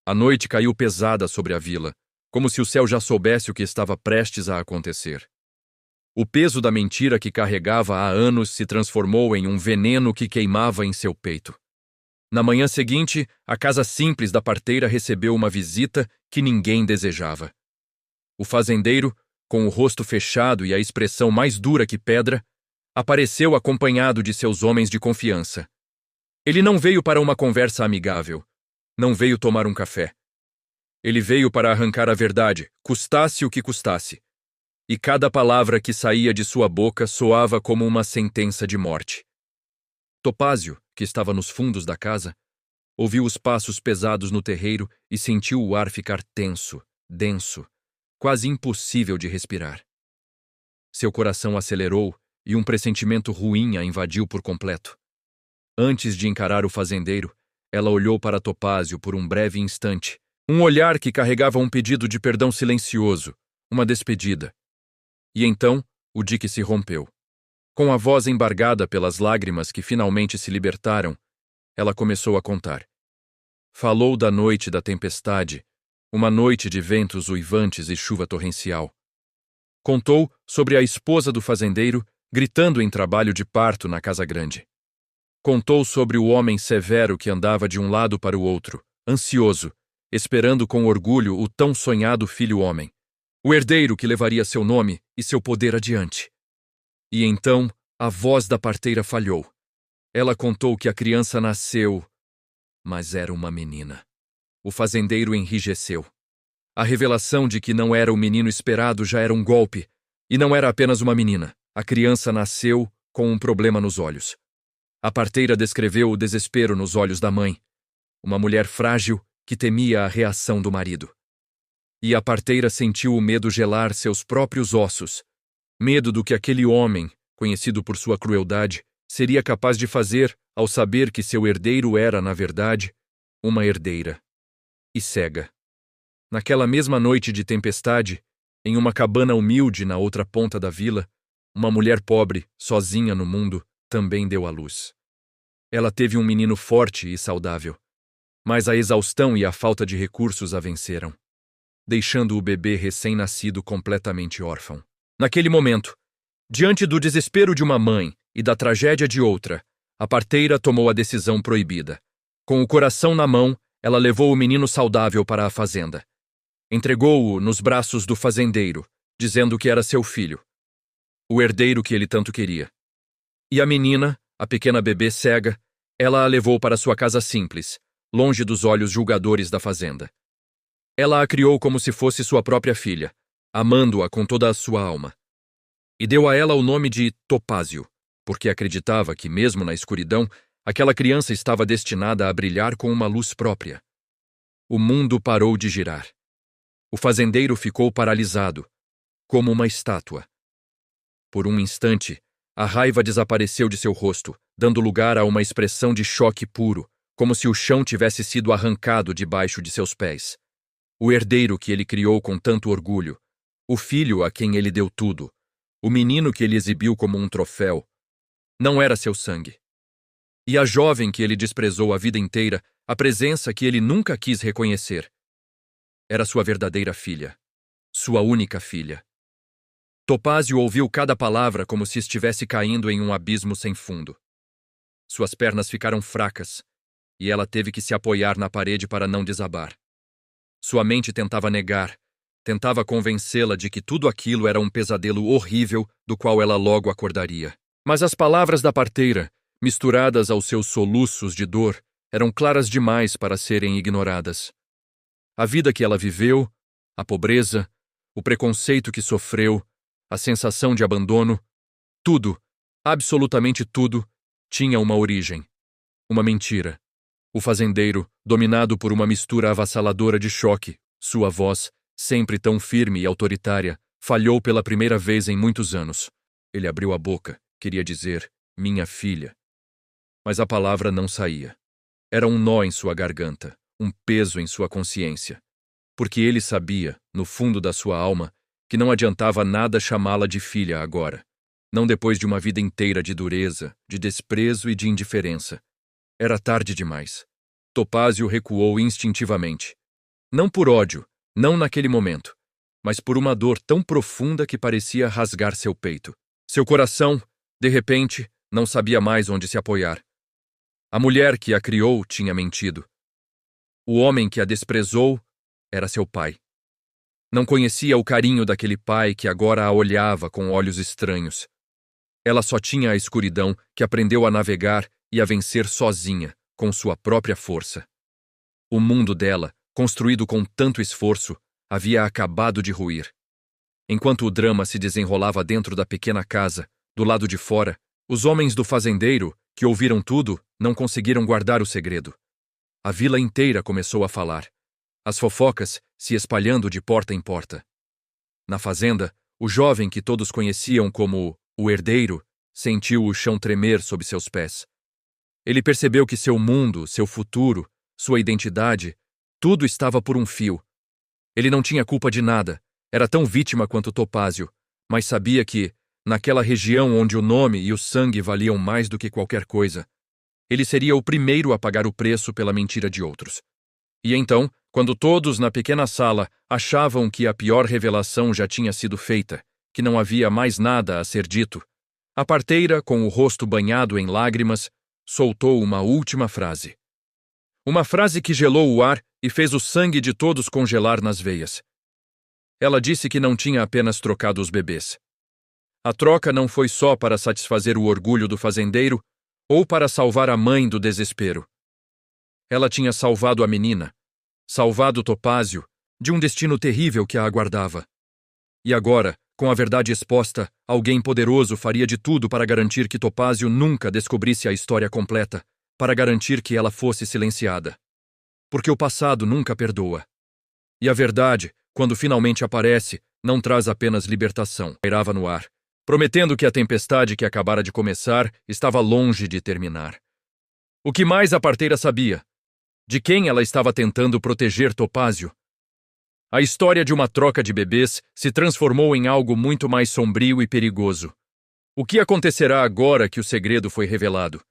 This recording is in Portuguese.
A noite caiu pesada sobre a vila, como se o céu já soubesse o que estava prestes a acontecer. O peso da mentira que carregava há anos se transformou em um veneno que queimava em seu peito. Na manhã seguinte, a casa simples da parteira recebeu uma visita que ninguém desejava. O fazendeiro, com o rosto fechado e a expressão mais dura que pedra, apareceu acompanhado de seus homens de confiança. Ele não veio para uma conversa amigável. Não veio tomar um café. Ele veio para arrancar a verdade, custasse o que custasse. E cada palavra que saía de sua boca soava como uma sentença de morte. Topázio, que estava nos fundos da casa, ouviu os passos pesados no terreiro e sentiu o ar ficar tenso, denso, quase impossível de respirar. Seu coração acelerou e um pressentimento ruim a invadiu por completo. Antes de encarar o fazendeiro, ela olhou para Topázio por um breve instante, um olhar que carregava um pedido de perdão silencioso, uma despedida. E então, o dique se rompeu. Com a voz embargada pelas lágrimas que finalmente se libertaram, ela começou a contar. Falou da noite da tempestade, uma noite de ventos uivantes e chuva torrencial. Contou sobre a esposa do fazendeiro gritando em trabalho de parto na casa grande. Contou sobre o homem severo que andava de um lado para o outro, ansioso, esperando com orgulho o tão sonhado filho-homem, o herdeiro que levaria seu nome e seu poder adiante. E então, a voz da parteira falhou. Ela contou que a criança nasceu, mas era uma menina. O fazendeiro enrijeceu. A revelação de que não era o menino esperado já era um golpe, e não era apenas uma menina. A criança nasceu com um problema nos olhos. A parteira descreveu o desespero nos olhos da mãe, uma mulher frágil que temia a reação do marido. E a parteira sentiu o medo gelar seus próprios ossos, medo do que aquele homem, conhecido por sua crueldade, seria capaz de fazer ao saber que seu herdeiro era, na verdade, uma herdeira. E cega. Naquela mesma noite de tempestade, em uma cabana humilde na outra ponta da vila, uma mulher pobre, sozinha no mundo, também deu à luz. Ela teve um menino forte e saudável, mas a exaustão e a falta de recursos a venceram, deixando o bebê recém-nascido completamente órfão. Naquele momento, diante do desespero de uma mãe e da tragédia de outra, a parteira tomou a decisão proibida. Com o coração na mão, ela levou o menino saudável para a fazenda. Entregou-o nos braços do fazendeiro, dizendo que era seu filho, o herdeiro que ele tanto queria. E a menina, a pequena bebê cega, ela a levou para sua casa simples, longe dos olhos julgadores da fazenda. Ela a criou como se fosse sua própria filha, amando-a com toda a sua alma. E deu a ela o nome de Topázio, porque acreditava que, mesmo na escuridão, aquela criança estava destinada a brilhar com uma luz própria. O mundo parou de girar. O fazendeiro ficou paralisado, como uma estátua. Por um instante, a raiva desapareceu de seu rosto, dando lugar a uma expressão de choque puro, como se o chão tivesse sido arrancado debaixo de seus pés. O herdeiro que ele criou com tanto orgulho, o filho a quem ele deu tudo, o menino que ele exibiu como um troféu, não era seu sangue. E a jovem que ele desprezou a vida inteira, a presença que ele nunca quis reconhecer, era sua verdadeira filha, sua única filha. Topázio ouviu cada palavra como se estivesse caindo em um abismo sem fundo. Suas pernas ficaram fracas, e ela teve que se apoiar na parede para não desabar. Sua mente tentava negar, tentava convencê-la de que tudo aquilo era um pesadelo horrível do qual ela logo acordaria. Mas as palavras da parteira, misturadas aos seus soluços de dor, eram claras demais para serem ignoradas. A vida que ela viveu, a pobreza, o preconceito que sofreu, a sensação de abandono, tudo, absolutamente tudo, tinha uma origem. Uma mentira. O fazendeiro, dominado por uma mistura avassaladora de choque, sua voz, sempre tão firme e autoritária, falhou pela primeira vez em muitos anos. Ele abriu a boca, queria dizer, minha filha. Mas a palavra não saía. Era um nó em sua garganta, um peso em sua consciência. Porque ele sabia, no fundo da sua alma, que não adiantava nada chamá-la de filha agora, não depois de uma vida inteira de dureza, de desprezo e de indiferença. Era tarde demais. Topázio recuou instintivamente. Não por ódio, não naquele momento, mas por uma dor tão profunda que parecia rasgar seu peito. Seu coração, de repente, não sabia mais onde se apoiar. A mulher que a criou tinha mentido. O homem que a desprezou era seu pai. Não conhecia o carinho daquele pai que agora a olhava com olhos estranhos. Ela só tinha a escuridão que aprendeu a navegar e a vencer sozinha, com sua própria força. O mundo dela, construído com tanto esforço, havia acabado de ruir. Enquanto o drama se desenrolava dentro da pequena casa, do lado de fora, os homens do fazendeiro, que ouviram tudo, não conseguiram guardar o segredo. A vila inteira começou a falar. As fofocas se espalhando de porta em porta. Na fazenda, o jovem que todos conheciam como o herdeiro sentiu o chão tremer sob seus pés. Ele percebeu que seu mundo, seu futuro, sua identidade, tudo estava por um fio. Ele não tinha culpa de nada, era tão vítima quanto Topázio, mas sabia que, naquela região onde o nome e o sangue valiam mais do que qualquer coisa, ele seria o primeiro a pagar o preço pela mentira de outros. E então, quando todos na pequena sala achavam que a pior revelação já tinha sido feita, que não havia mais nada a ser dito, a parteira, com o rosto banhado em lágrimas, soltou uma última frase. Uma frase que gelou o ar e fez o sangue de todos congelar nas veias. Ela disse que não tinha apenas trocado os bebês. A troca não foi só para satisfazer o orgulho do fazendeiro ou para salvar a mãe do desespero. Ela tinha salvado a menina, salvado Topázio de um destino terrível que a aguardava. E agora, com a verdade exposta, alguém poderoso faria de tudo para garantir que Topázio nunca descobrisse a história completa, para garantir que ela fosse silenciada. Porque o passado nunca perdoa. E a verdade, quando finalmente aparece, não traz apenas libertação, pairava no ar, prometendo que a tempestade que acabara de começar estava longe de terminar. O que mais a parteira sabia? De quem ela estava tentando proteger Topázio? A história de uma troca de bebês se transformou em algo muito mais sombrio e perigoso. O que acontecerá agora que o segredo foi revelado?